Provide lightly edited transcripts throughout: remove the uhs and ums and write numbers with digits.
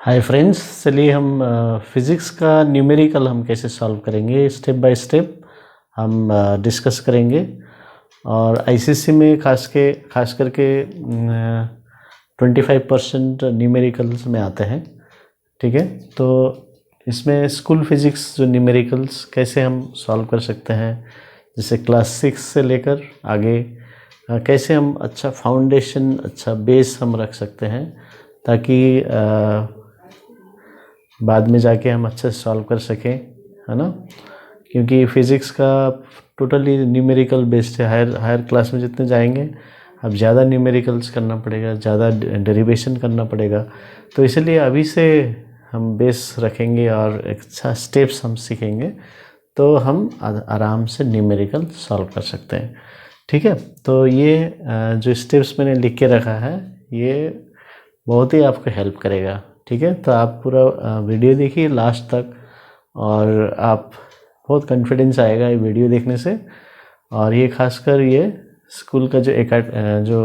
Hi friends, चलिए हम physics का न्यूमेरिकल हम कैसे सॉल्व करेंगे स्टेप बाय स्टेप हम डिस्कस करेंगे। और आईसीएसई में खास करके 25% न्यूमेरिकल्स में आते हैं। ठीक है, तो इसमें स्कूल फिज़िक्स जो न्यूमेरिकल्स कैसे हम सॉल्व कर सकते हैं, जैसे क्लास 6 से लेकर आगे कैसे हम अच्छा फाउंडेशन, अच्छा बेस हम रख सकते हैं, ताकि बाद में जाके हम अच्छे से सॉल्व कर सकें, है ना। क्योंकि फिज़िक्स का टोटली न्यूमेरिकल बेस्ड है। हायर क्लास में जितने जाएंगे अब ज़्यादा न्यूमेरिकल्स करना पड़ेगा, ज़्यादा डेरिवेशन करना पड़ेगा। तो इसलिए अभी से हम बेस रखेंगे और अच्छा स्टेप्स हम सीखेंगे, तो हम आराम से न्यूमेरिकल सॉल्व कर सकते हैं। ठीक है, तो ये जो स्टेप्स मैंने लिख के रखा है, ये बहुत ही आपको हेल्प करेगा। ठीक है, तो आप पूरा वीडियो देखिए लास्ट तक, और आप बहुत कॉन्फिडेंस आएगा ये वीडियो देखने से। और ये खासकर ये स्कूल का जो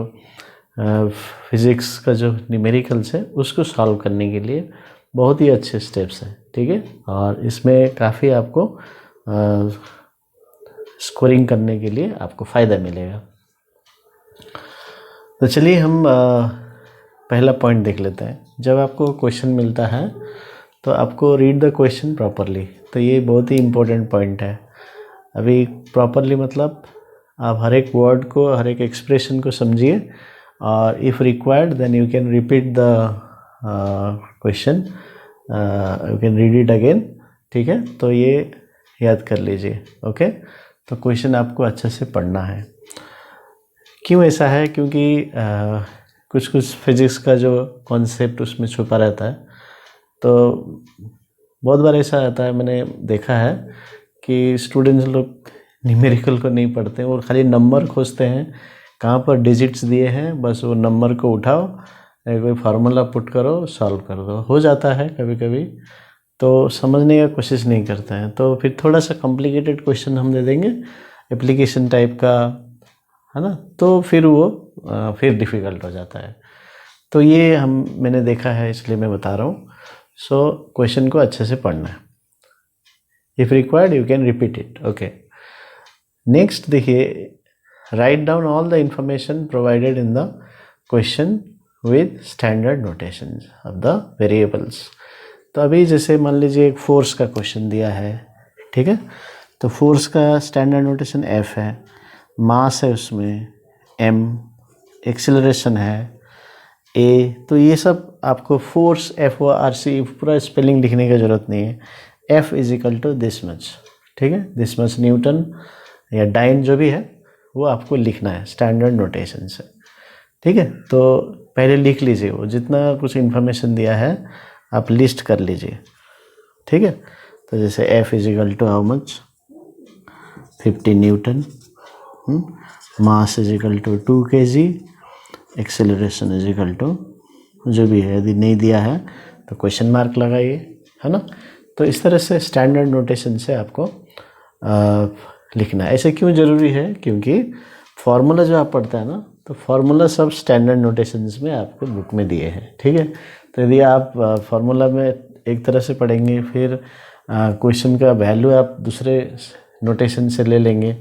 फिज़िक्स का जो न्यूमेरिकल्स है उसको सॉल्व करने के लिए बहुत ही अच्छे स्टेप्स हैं। ठीक है, और इसमें काफ़ी आपको स्कोरिंग करने के लिए आपको फ़ायदा मिलेगा। तो चलिए हम पहला पॉइंट देख लेते हैं। जब आपको क्वेश्चन मिलता है तो आपको रीड द क्वेश्चन प्रॉपरली। तो ये बहुत ही इम्पोर्टेंट पॉइंट है। अभी प्रॉपरली मतलब आप हर एक वर्ड को, हर एक एक्सप्रेशन को समझिए, और if required then you can repeat the question, you can read it again. ठीक है, तो ये याद कर लीजिए। ओके, तो क्वेश्चन आपको अच्छे से पढ़ना है। क्यों ऐसा है? क्योंकि कुछ फिज़िक्स का जो कॉन्सेप्ट उसमें छुपा रहता है। तो बहुत बार ऐसा आता है, मैंने देखा है कि स्टूडेंट्स लोग न्यूमेरिकल को नहीं पढ़ते हैं और खाली नंबर खोजते हैं, कहाँ पर डिजिट्स दिए हैं बस वो नंबर को उठाओ, कोई फार्मूला पुट करो, सॉल्व कर दो, हो जाता है कभी कभी। तो समझने का कोशिश नहीं करते हैं, तो फिर थोड़ा सा कॉम्प्लिकेटेड क्वेश्चन हम दे देंगे एप्लीकेशन टाइप का, है ना, तो फिर वो फिर डिफ़िकल्ट हो जाता है। तो ये मैंने देखा है, इसलिए मैं बता रहा हूँ। सो क्वेश्चन को अच्छे से पढ़ना है। If required you can repeat it. Okay, next देखिए, write down all the information provided in the question with standard notations of the variables. तो अभी जैसे मान लीजिए एक फोर्स का क्वेश्चन दिया है। ठीक है, तो फोर्स का स्टैंडर्ड नोटेशन F है, मास है उसमें m, एक्सेलरेशन है a। तो ये सब आपको फोर्स FORC पूरा स्पेलिंग लिखने की ज़रूरत नहीं है। F is equal to this much. ठीक है, दिस मच न्यूटन या डाइन जो भी है वो आपको लिखना है स्टैंडर्ड नोटेशन से। ठीक है, तो पहले लिख लीजिए, वो जितना कुछ इन्फॉर्मेशन दिया है आप लिस्ट कर लीजिए। ठीक है, तो जैसे F is equal to how much, 50 newton, mass is equal to 2 kg, acceleration is equal to जो भी है। यदि नहीं दिया है तो क्वेश्चन मार्क लगाइए, है ना। तो इस तरह से स्टैंडर्ड नोटेशन से आपको लिखना है। ऐसे क्यों ज़रूरी है? क्योंकि फार्मूला जो आप पढ़ते हैं ना, तो फार्मूला सब स्टैंडर्ड नोटेशंस में आपको बुक में दिए हैं। ठीक है, तो यदि आप फार्मूला में एक तरह से पढ़ेंगे, फिर क्वेश्चन का वैल्यू आप दूसरे नोटेशन से ले लेंगे,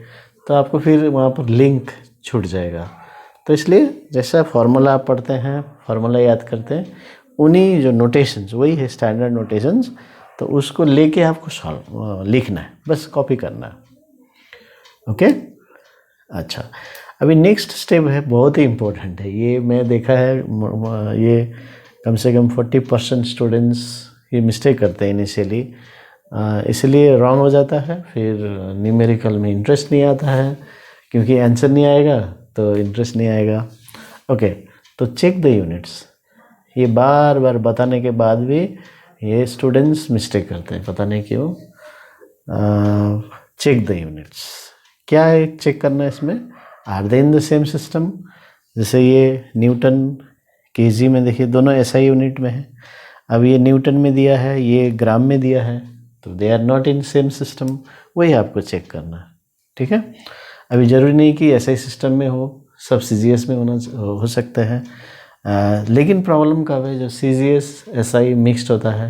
तो आपको फिर वहाँ पर लिंक छूट जाएगा। तो इसलिए जैसा फार्मूला आप पढ़ते हैं, फार्मूला याद करते हैं, उन्हीं जो नोटेशंस वही है स्टैंडर्ड नोटेशंस, तो उसको लेके आपको लिखना है, बस कॉपी करना है। ओके, अच्छा, अभी नेक्स्ट स्टेप है, बहुत ही इम्पोर्टेंट है। ये मैं देखा है, ये कम से कम 40% स्टूडेंट्स ये मिस्टेक करते हैं इनिशियली, इसलिए रॉन्ग हो जाता है। फिर न्यूमेरिकल में इंटरेस्ट नहीं आता है, क्योंकि आंसर नहीं आएगा तो इंटरेस्ट नहीं आएगा। ओके, तो चेक द यूनिट्स। ये बार बार बताने के बाद भी ये स्टूडेंट्स मिस्टेक करते हैं, पता नहीं क्यों। चेक द यूनिट्स, क्या है चेक करना है इसमें? Are they in the same system? जैसे ये न्यूटन केजी में देखिए, दोनों SI यूनिट में है। अब ये न्यूटन में दिया है, ये ग्राम में दिया है, तो they are not in same system, वही आपको चेक करना है। ठीक है, अभी ज़रूरी नहीं कि SI सिस्टम में हो, सब CGS में हो सकते हैं। लेकिन प्रॉब्लम कब है, जो CGS SI मिक्स्ड होता है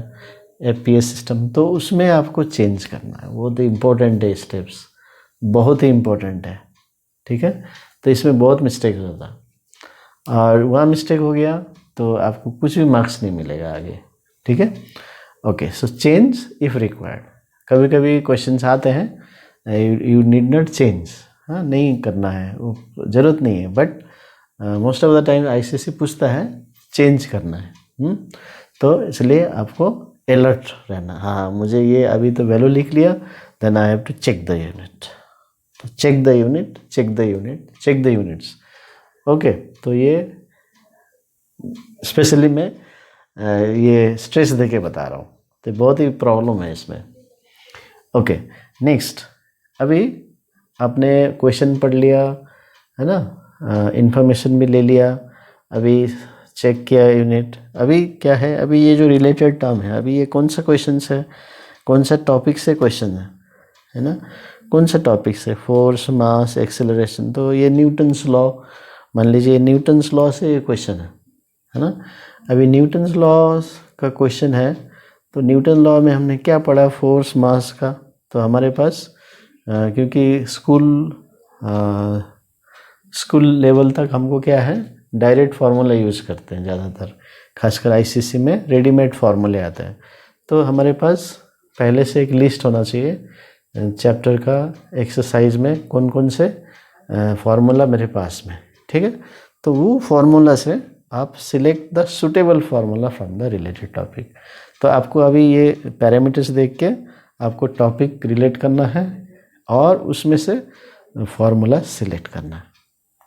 FPS सिस्टम, तो उसमें आपको चेंज करना है। वो तो इम्पोर्टेंट है, स्टेप्स बहुत ही इम्पोर्टेंट है, ठीक है। तो इसमें बहुत मिस्टेक होता है, और वहाँ मिस्टेक हो गया तो आपको कुछ भी मार्क्स नहीं मिलेगा आगे, ठीक है। Okay, so change if required. कभी कभी क्वेश्चंस आते हैं यू नीड नॉट चेंज, हाँ नहीं करना है, वो ज़रूरत नहीं है, but most of the time ICSE पूछता है चेंज करना है। तो इसलिए आपको अलर्ट रहना, हाँ मुझे ये अभी तो वैल्यू लिख लिया, then I have to check the unit, तो check the unit, check the unit, check the units. Okay, तो ये स्पेशली मैं ये स्ट्रेस दे के बता रहा हूँ, तो बहुत ही प्रॉब्लम है इसमें। ओके, नेक्स्ट, अभी आपने क्वेश्चन पढ़ लिया है ना, इंफॉर्मेशन भी ले लिया, अभी चेक किया यूनिट। अभी क्या है, अभी ये जो रिलेटेड टर्म है, अभी ये कौन सा क्वेश्चन है, कौन सा टॉपिक से क्वेश्चन है ना, कौन सा टॉपिक से, फोर्स, मास, एक्सेलरेशन। तो ये न्यूटन्स लॉ, मान लीजिए न्यूटन्स लॉ से ये क्वेश्चन है ना। अभी न्यूटन्स लॉ का क्वेश्चन है, तो न्यूटन लॉ में हमने क्या पढ़ा, फोर्स मास का। तो हमारे पास क्योंकि स्कूल लेवल तक हमको क्या है, डायरेक्ट फार्मूला यूज़ करते हैं ज़्यादातर, खासकर ICSE में रेडीमेड फार्मूले आते हैं। तो हमारे पास पहले से एक लिस्ट होना चाहिए चैप्टर का, एक्सरसाइज में कौन कौन से फार्मूला मेरे पास में, ठीक है। तो वो फार्मूला से आप select the suitable formula from the related topic. तो आपको अभी ये पैरामीटर्स देख के आपको टॉपिक रिलेट करना है और उसमें से फार्मूला सिलेक्ट करना है,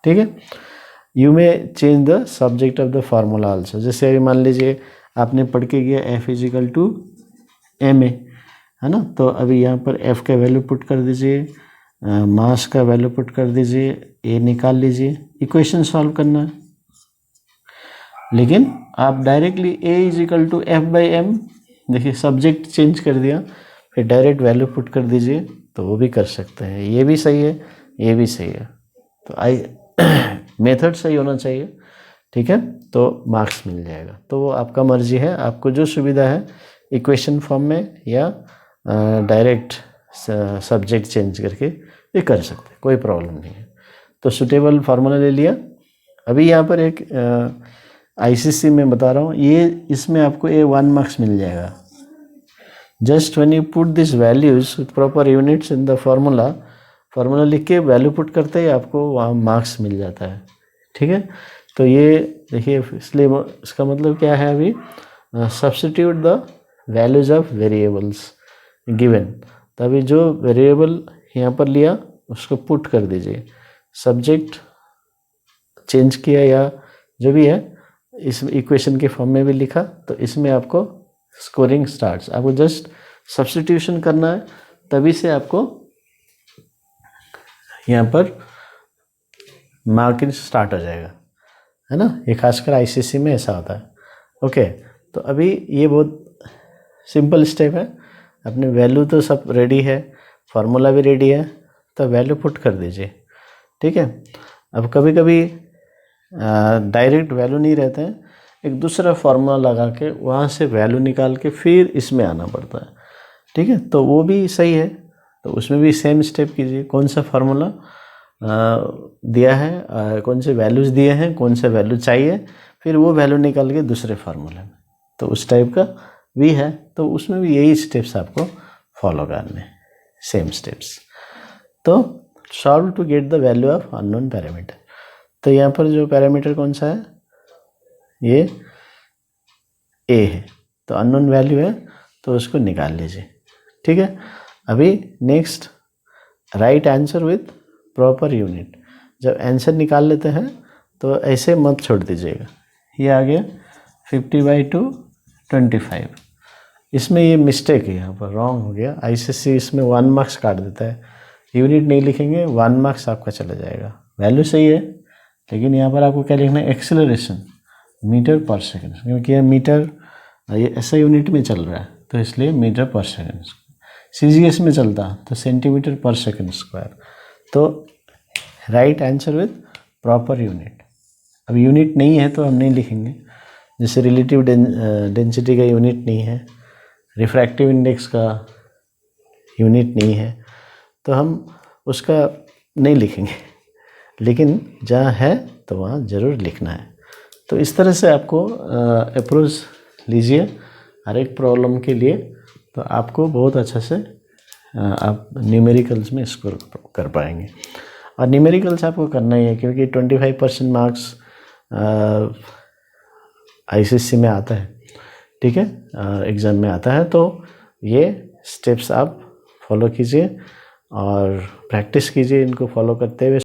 ठीक है। यू में change the subject of the formula also. जैसे अभी मान लीजिए आपने पढ़ के गया F = ma, है ना। तो अभी यहाँ पर F का वैल्यू पुट कर दीजिए, मास का वैल्यू पुट कर दीजिए, A निकाल लीजिए, इक्वेशन सॉल्व करना है। लेकिन आप डायरेक्टली A = F/m, देखिए सब्जेक्ट चेंज कर दिया, फिर डायरेक्ट वैल्यू पुट कर दीजिए, तो वो भी कर सकते हैं। ये भी सही है, ये भी सही है, तो मेथड सही होना चाहिए, ठीक है, तो मार्क्स मिल जाएगा। तो वो आपका मर्जी है, आपको जो सुविधा है इक्वेशन फॉर्म में या डायरेक्ट सब्जेक्ट चेंज करके ये कर सकते हैं, कोई प्रॉब्लम नहीं है। तो सुटेबल फार्मूला ले लिया। अभी यहाँ पर एक ICSE में बता रहा हूँ, ये इसमें आपको 1 मार्क्स मिल जाएगा। Just when you put this values proper units in the formula लिख के वैल्यू पुट करते ही आपको वहाँ मार्क्स मिल जाता है, ठीक है। तो ये देखिए, इसलिए इसका मतलब क्या है, अभी substitute the values of variables given. तो अभी जो वेरिएबल यहाँ पर लिया उसको पुट कर दीजिए, सब्जेक्ट चेंज किया या जो भी है, इस इक्वेशन के फॉर्म में भी लिखा, तो इसमें आपको स्कोरिंग स्टार्ट्स। आपको जस्ट सब्स्टिट्यूशन करना है, तभी से आपको यहाँ पर मार्किंग स्टार्ट हो जाएगा, है ना। ये खासकर ICSE में ऐसा होता है। ओके, तो अभी ये बहुत सिंपल स्टेप है। अपने वैल्यू तो सब रेडी है, फार्मूला भी रेडी है, तो वैल्यू पुट कर दीजिए, ठीक है। अब कभी कभी डायरेक्ट वैल्यू नहीं रहते हैं, एक दूसरा फार्मूला लगा के वहाँ से वैल्यू निकाल के फिर इसमें आना पड़ता है, ठीक है। तो वो भी सही है, तो उसमें भी सेम स्टेप कीजिए, कौन सा फार्मूला दिया है, कौन से वैल्यूज़ दिए हैं, कौन से वैल्यू चाहिए, फिर वो वैल्यू निकाल के दूसरे फार्मूले में, तो उस टाइप का भी है। तो उसमें भी यही स्टेप्स आपको फॉलो करने, सेम स्टेप्स। तो solve to get the value of unknown parameter. तो यहाँ पर जो पैरामीटर कौन सा है, ये A है, तो अननोन वैल्यू है, तो उसको निकाल लीजिए, ठीक है। अभी next, right answer with proper unit. जब आंसर निकाल लेते हैं तो ऐसे मत छोड़ दीजिएगा। ये आ गया 50/2 25। इसमें ये मिस्टेक है, यहाँ पर रॉन्ग हो गया। ICSE इसमें 1 मार्क्स काट देता है, यूनिट नहीं लिखेंगे, 1 मार्क्स आपका चला जाएगा। वैल्यू सही है, लेकिन यहाँ पर आपको क्या लिखना है, एक्सेलरेशन मीटर पर सेकेंड, क्योंकि ये मीटर ये ऐसा यूनिट में चल रहा है, तो इसलिए मीटर पर सेकेंड। CGS में चलता तो सेंटीमीटर पर सेकेंड स्क्वायर। तो right answer with proper unit, अब यूनिट नहीं है तो हम नहीं लिखेंगे। जैसे रिलेटिव डेंसिटी का यूनिट नहीं है, रिफ्रैक्टिव इंडेक्स का यूनिट नहीं है, तो हम उसका नहीं लिखेंगे, लेकिन जहाँ है तो वहाँ ज़रूर लिखना है। तो इस तरह से आपको अप्रोच लीजिए हर एक प्रॉब्लम के लिए, तो आपको बहुत अच्छा से आप न्यूमेरिकल्स में स्कोर कर पाएंगे। और न्यूमेरिकल्स आपको करना ही है, क्योंकि 25% मार्क्स आईसीएससी में आता है, ठीक है, एग्ज़ाम में आता है। तो ये स्टेप्स आप फॉलो कीजिए और प्रैक्टिस कीजिए इनको फॉलो करते हुए।